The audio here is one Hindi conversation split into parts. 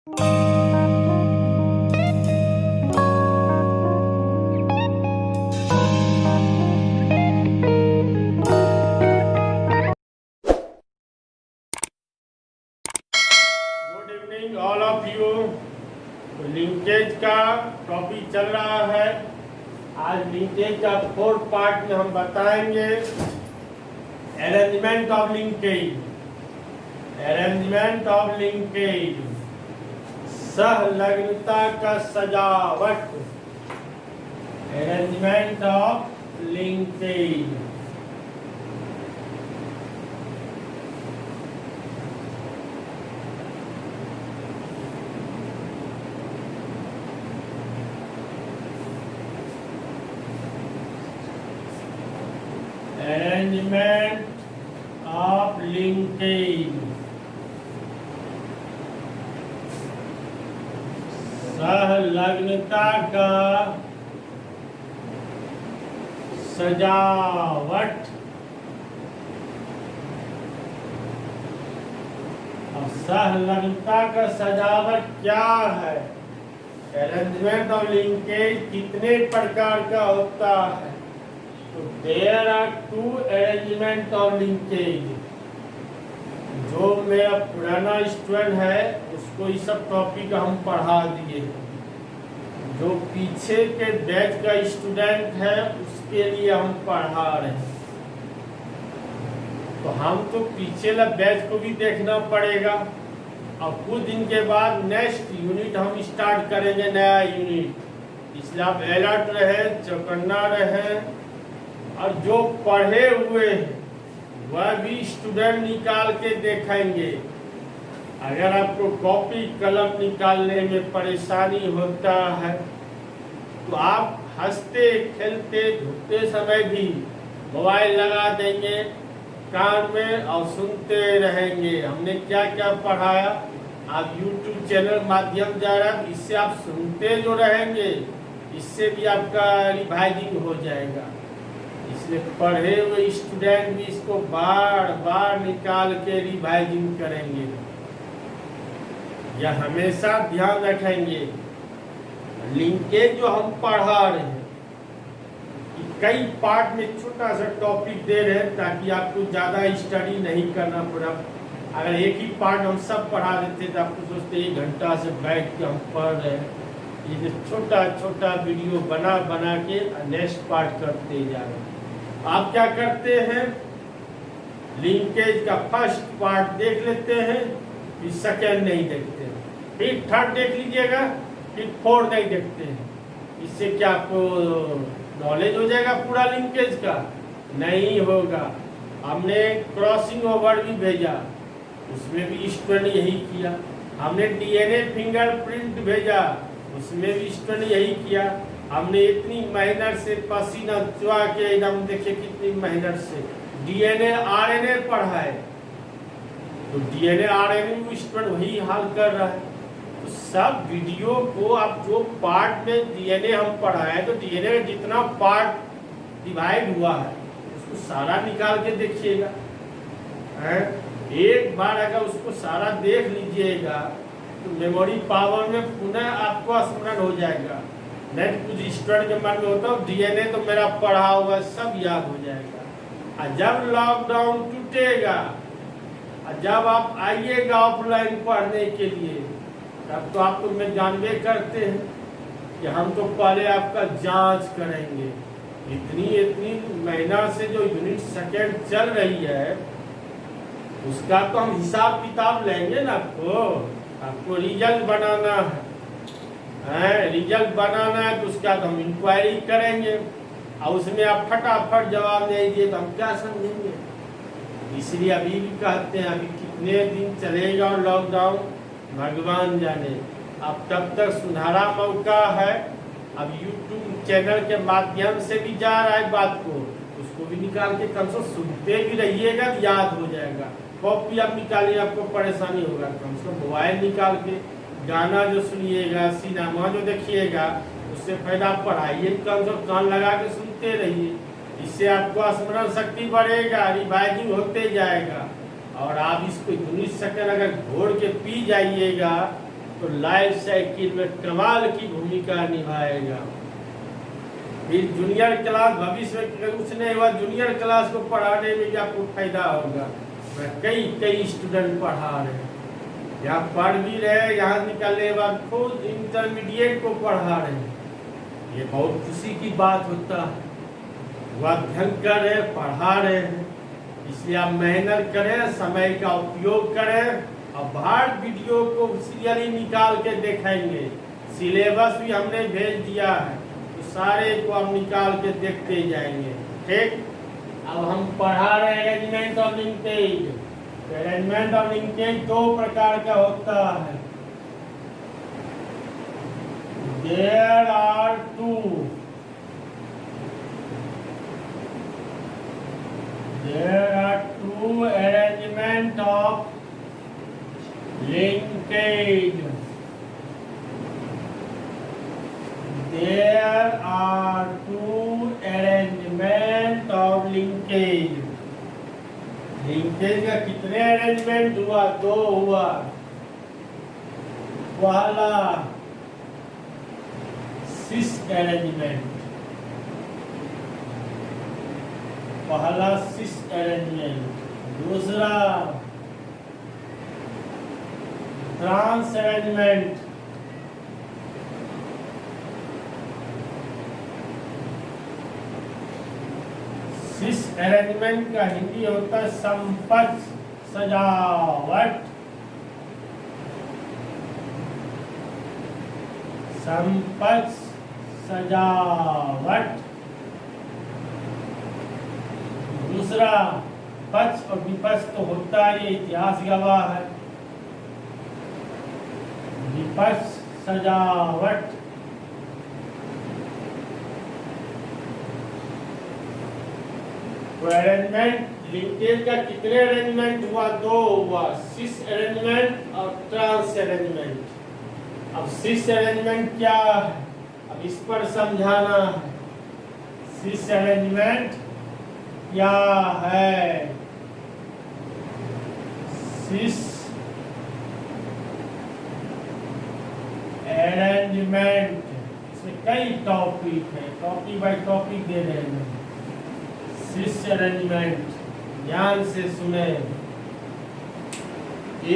Good evening all of you. Linkage का टॉपिक चल रहा है। आज लिंकेज का फोर्थ पार्ट में हम बताएंगे arrangement of linkage. Arrangement of linkage, सहलग्नता का सजावट। Arrangement of linkage. Arrangement of linkage, सहलग्नता का सजावट। और सहलग्नता का सजावट क्या है? अरेंजमेंट ऑफ लिंकेज कितने प्रकार का होता है? There are two arrangement of linkage। जो मेरा पुराना स्टूडेंट है उसको ये सब टॉपिक हम पढ़ा दिए। जो पीछे के बैच का स्टूडेंट है उसके लिए हम पढ़ा रहे हैं। तो हम तो पिछले बैच को भी देखना पड़ेगा। अब कुछ दिन के बाद नेक्स्ट यूनिट हम स्टार्ट करेंगे, नया यूनिट। इसलिए आप अलर्ट रहे, चौकन्ना रहे। और जो पढ़े हुए हैं वह भी स्टूडेंट निकाल के देखेंगे। अगर आपको कॉपी कलम निकालने में परेशानी होता है तो आप हंसते खेलते धूपते समय भी मोबाइल लगा देंगे कान में और सुनते रहेंगे हमने क्या क्या पढ़ाया। आप यूट्यूब चैनल माध्यम जा रहा है, इससे आप सुनते जो रहेंगे इससे भी आपका रिवाइजिंग हो जाएगा। इसलिए पढ़े हुए स्टूडेंट भी इसको बार बार निकाल के रिवाइजिंग करेंगे। यह हमेशा ध्यान रखेंगे लिंकेज जो हम पढ़ा रहे हैं कि कई पार्ट में छोटा सा टॉपिक दे रहे हैं ताकि आपको ज़्यादा स्टडी नहीं करना पड़ा। अगर एक ही पार्ट हम सब पढ़ा देते तो आपको सोचते 1 घंटा से बैठ के हम पढ़ रहे हैं। ये छोटा छोटा वीडियो बना बना के नेक्स्ट पार्ट करते जा रहे हैं। आप क्या करते हैं, लिंकेज का फर्स्ट पार्ट देख लेते हैं, फिर सेकेंड नहीं देखते हैं, फिर थर्ड देख लीजिएगा, फिर फोर्थ नहीं देखते हैं। इससे क्या आपको नॉलेज हो जाएगा पूरा लिंकेज का? नहीं होगा। हमने क्रॉसिंग ओवर भी भेजा, उसमें भी स्टूडेंट यही किया। हमने डीएनए फिंगरप्रिंट भेजा, उसमें भी स्टूडेंट यही किया। हमने इतनी मेहनत से पसीना चुआ के एकदम देखिए कितनी मेहनत से डीएनए आरएनए पढ़ा है, तो डीएनए आरएनए में स्टूडेंट वही हाल कर रहा है। तो सब वीडियो को आप जो पार्ट में डीएनए हम पढ़ाए तो डीएनए जितना पार्ट डिवाइड हुआ है उसको सारा निकाल के देखिएगा। एक बार अगर उसको सारा देख लीजिएगा तो मेमोरी पावर में पुनः आपको स्मरण हो जाएगा। नहीं कुछ स्टूडेंट के मन में होता है डीएनए तो मेरा पढ़ा हुआ सब याद हो जाएगा। और जब लॉकडाउन टूटेगा और जब आप आइएगा ऑफलाइन पढ़ने के लिए तब तो आप तो मैं जानबे करते हैं कि हम तो पहले आपका जांच करेंगे। इतनी महीना से जो यूनिट सेकेंड चल रही है उसका तो हम हिसाब किताब लेंगे ना। आपको रिजल्ट बनाना है, रिजल्ट बनाना है तो उसका तो हम इंक्वायरी करेंगे। और उसमें आप फटाफट जवाब नहीं दिए तो हम क्या समझेंगे? इसलिए अभी भी कहते हैं अभी कितने दिन चलेगा लॉकडाउन भगवान जाने। अब तब तक सुनहरा मौका है। अब यूट्यूब चैनल के माध्यम से भी जा रहा है बात को, उसको भी निकाल के कम से सुनते भी रहिएगा तो याद हो जाएगा। कॉपी आप निकालिए आपको परेशानी होगा, कम से कम मोबाइल निकाल के गाना जो सुनिएगा, सिनेमा जो देखिएगा उससे फायदा पढ़ाइए, कम से कम कान लगा के सुनते रहिए। इससे आपको स्मरण शक्ति बढ़ेगा, रिवाइजिंग होते जाएगा। और आप इसको 19 सेकंड अगर घोड़ के पी जाइएगा तो लाइफ साइकिल में कमाल की भूमिका निभाएगा। फिर जूनियर क्लास, भविष्य में कुछ नहीं हुआ, जूनियर क्लास को पढ़ाने में क्या आपको फायदा होगा। कई स्टूडेंट पढ़ा रहे हैं, यहाँ पढ़ भी रहे, यहाँ निकलने के बाद खुद इंटरमीडिएट को पढ़ा रहे हैं। ये बहुत खुशी की बात होता है। वह अध्ययन कर रहे, पढ़ा रहे हैं, इसलिए आप मेहनत करें, समय का उपयोग करें। और बाहर वीडियो को सीरियली निकाल के देखेंगे, सिलेबस भी हमने भेज दिया है, तो सारे को हम निकाल के देखते जाएंगे। ठीक, अब हम पढ़ा रहे हैं arrangement of linkage. Arrangement of linkage दो प्रकार का होता है। There are two arrangement of linkage. There are two arrangement of linkage. Linkage का कितने अरेंजमेंट हुआ? दो हुआ। पहला सिस अरेंजमेंट, पहला सिस अरेंजमेंट। दूसरा ट्रांस अरेंजमेंट। सिस अरेंजमेंट का हिंदी होता है समपक्ष सजावट। समपक्ष सजावट। दूसरा पक्ष और विपक्ष तो होता है, ये इतिहास गवाह है। विपक्ष सजावट। तो अरेंजमेंट लिंकेज का कितने अरेंजमेंट हुआ? दो हुआ, सिस अरेंजमेंट और ट्रांस अरेंजमेंट। अब सिस अरेंजमेंट क्या है, अब इस पर समझाना है। सिस अरेंजमेंट क्या है? सिस अरेंजमेंट, इसमें कई टॉपिक है, टॉपिक बाय टॉपिक दे रहे हैं। सिस अरेंजमेंट ध्यान से सुने।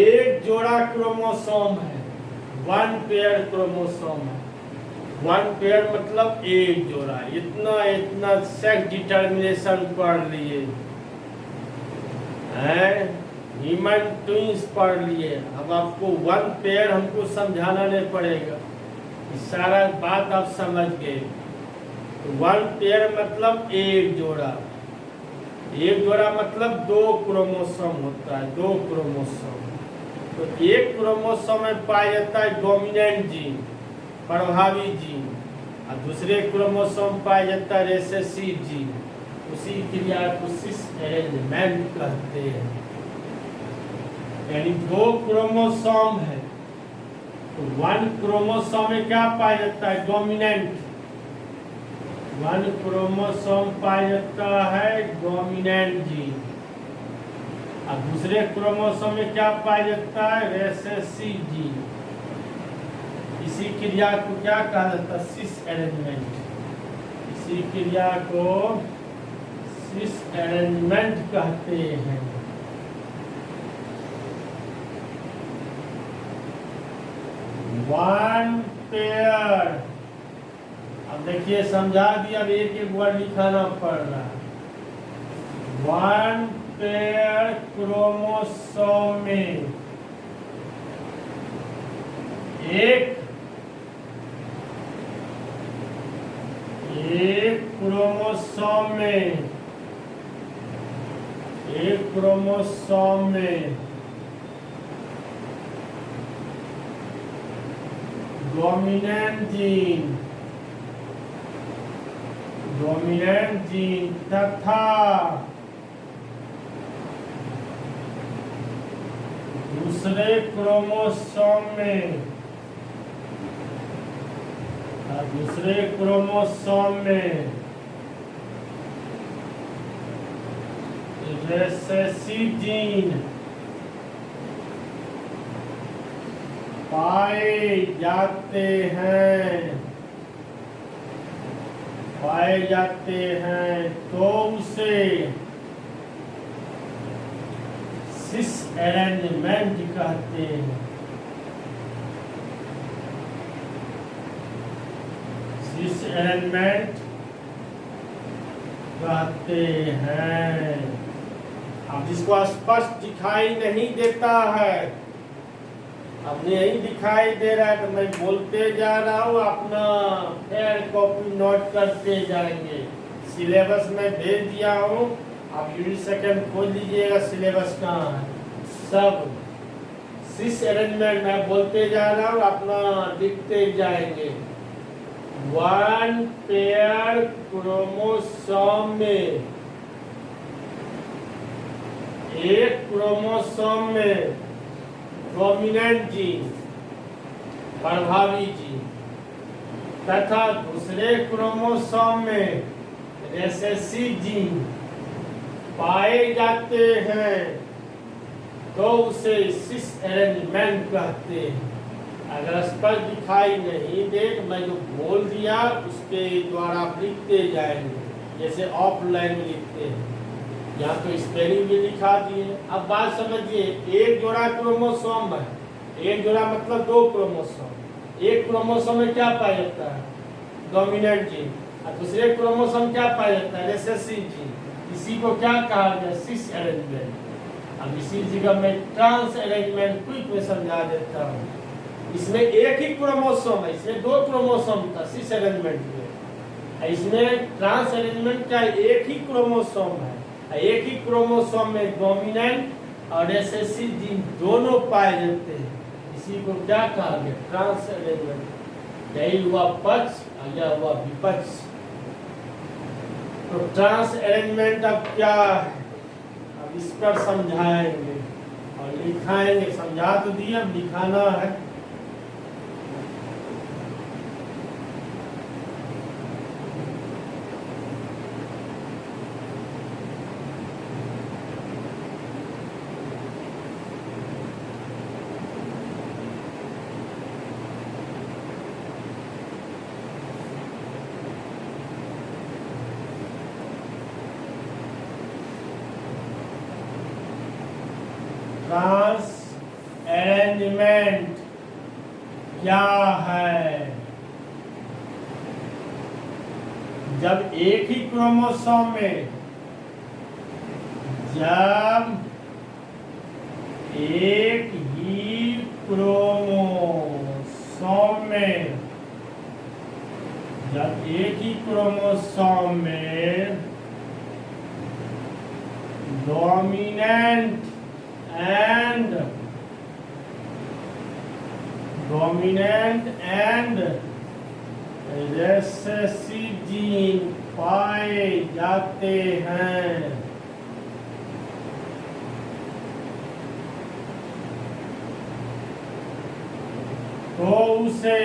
एक जोड़ा क्रोमोसोम है, वन पेयर क्रोमोसोम है। वन पेयर मतलब एक जोड़ा। इतना सेक्स डिटर्मिनेशन पढ़ लिए हैं, ह्यूमन ट्विंस पढ़ लिए। अब आपको वन पेयर हमको समझाना नहीं पड़ेगा, सारा बात आप समझ गए। तो वन पेयर मतलब एक जोड़ा। एक जोड़ा मतलब दो क्रोमोसोम होता है, दो क्रोमोसोम। तो एक क्रोमोसोम में पाया जाता है डोमिनेंट जीन, प्रभावी जीन, और दूसरे क्रोमोसोम पाया जाता है रिसेसिव जीन। उसी क्रिया को सिस अरेंजमेंट कहते हैं। यानी दो क्रोमोसोम है, तो वन क्रोमोसोम में क्या पाया जाता है? डोमिनेंट। वन क्रोमोसोम पाया जाता है डोमिनेंट जीन, और दूसरे क्रोमोसोम में क्या पाया जाता है? Recessive gene. इसी क्रिया को क्या कहा जाता है? सिस अरेंजमेंट। इसी क्रिया को सिस अरेंजमेंट कहते हैं। वन पेयर, अब देखिए समझा दिया, अब एक एक वर्ड लिखाना पड़ रहा है। वन पेयर क्रोमोसोम में एक क्रोमोसोम में डोमिनेंट जीन तथा दूसरे क्रोमोसोम में रिसेसिव जीन पाए जाते हैं, पाए जाते हैं तो उसे सिस अरेंजमेंट कहते हैं। सिस अरेंजमेंट कहते हैं। अब जिसको स्पष्ट दिखाई नहीं देता है, अब नहीं दिखाई दे रहा है तो मैं बोलते जा रहा हूँ, अपना फेयर कॉपी नोट करते जाएंगे। सिलेबस में भेज दिया हूँ, आप यूनिट सेकंड खोल लीजिएगा, सिलेबस कहाँ है सब। सिस अरेंजमेंट में बोलते जा रहा हूँ, अपना लिखते जाएंगे। 1 पेयर क्रोमोसोम में, एक क्रोमोसोम में डोमिनेंट जीन, प्रभावी जीन, तथा दूसरे क्रोमोसोम में रिसेसिव जीन पाए जाते हैं तो उसे सिस अरेंजमेंट कहते हैं। अगर स्पष्ट दिखाई नहीं दे तो मैं जो बोल दिया उसके द्वारा आप लिखते जाएंगे, जैसे ऑफलाइन में लिखते हैं। यहाँ तो स्पेलिंग भी लिखा दिए। अब बात समझिए, एक जोड़ा क्रोमोसोम है, एक जोड़ा मतलब 2 क्रोमोसोम। एक क्रोमोसोम में क्या पाया जाता है? Dominant gene. और दूसरे क्रोमोसोम क्या पाया जाता है? Recessive gene. इसी को क्या कहा गया? सिस अरेंजमेंट। अब इसी जगह मैं ट्रांस अरेंजमेंट क्विक में समझा देता हूँ। इसमें एक ही क्रोमोसोम है, इसमें 2 क्रोमोसोम था सिस अरेंजमेंट में। इसमें ट्रांस अरेंजमेंट का एक ही क्रोमोसोम है, एक ही क्रोमोसोम में डोमिनेंट और रिसेसिव जीन दोनों पाए जाते हैं। इसी को क्या कहा गया? Trans arrangement. यही हुआ पक्ष और यह हुआ विपक्ष। तो ट्रांस अरेंजमेंट अब क्या है, अब इस पर समझाएंगे और लिखाएंगे। समझा तो दिए, अब लिखाना है। ट्रांस अरेंजमेंट क्या है? जब एक ही क्रोमोसोम में, जब एक ही क्रोमोसोम में, जब एक ही क्रोमोसोम में डोमिनेंट एंड रिसेसिव जीन पाए जाते हैं तो उसे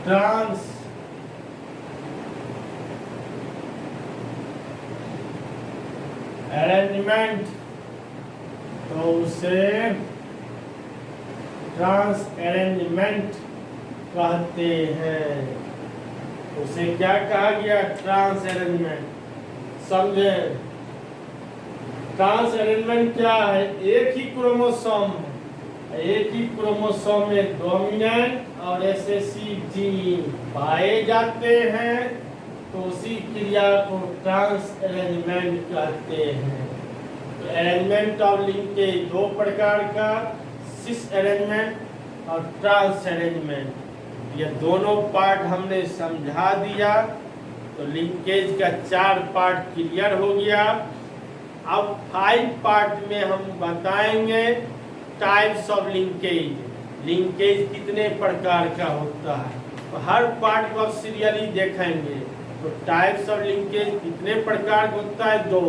ट्रांस अरेंजमेंट, तो उसे ट्रांस अरेंजमेंट कहते हैं। उसे क्या कहा गया? Trans arrangement. समझे? ट्रांस अरेंजमेंट क्या है? एक ही क्रोमोसोम, एक ही क्रोमोसोम में डोमिनेंट और रिसेसिव जीन पाए जाते हैं तो उसी क्रिया को ट्रांस अरेंजमेंट कहते हैं। तो अरेंजमेंट ऑफ लिंकेज 2 प्रकार का, सिस अरेंजमेंट और ट्रांस अरेंजमेंट। ये दोनों पार्ट हमने समझा दिया। तो लिंकेज का 4 पार्ट क्लियर हो गया। अब 5 पार्ट में हम बताएंगे टाइप्स ऑफ लिंकेज। लिंकेज कितने प्रकार का होता है, तो हर पार्ट को अब सीरियली देखेंगे। तो टाइप्स ऑफ लिंकेज कितने प्रकार का होता है? 2,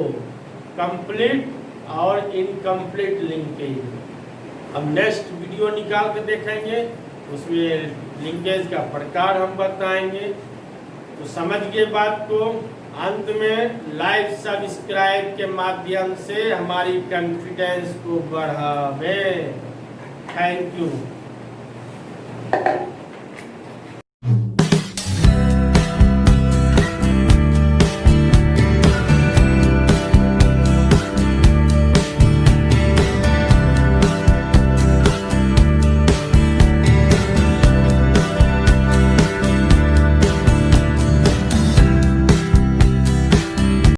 कंप्लीट और इनकम्प्लीट लिंकेज। अब नेक्स्ट वीडियो निकाल के देखेंगे, उसमें लिंकेज का प्रकार हम बताएंगे। तो समझ गए बात को। अंत में लाइक सब्सक्राइब के माध्यम से हमारी कॉन्फिडेंस को बढ़ावें। Thank you.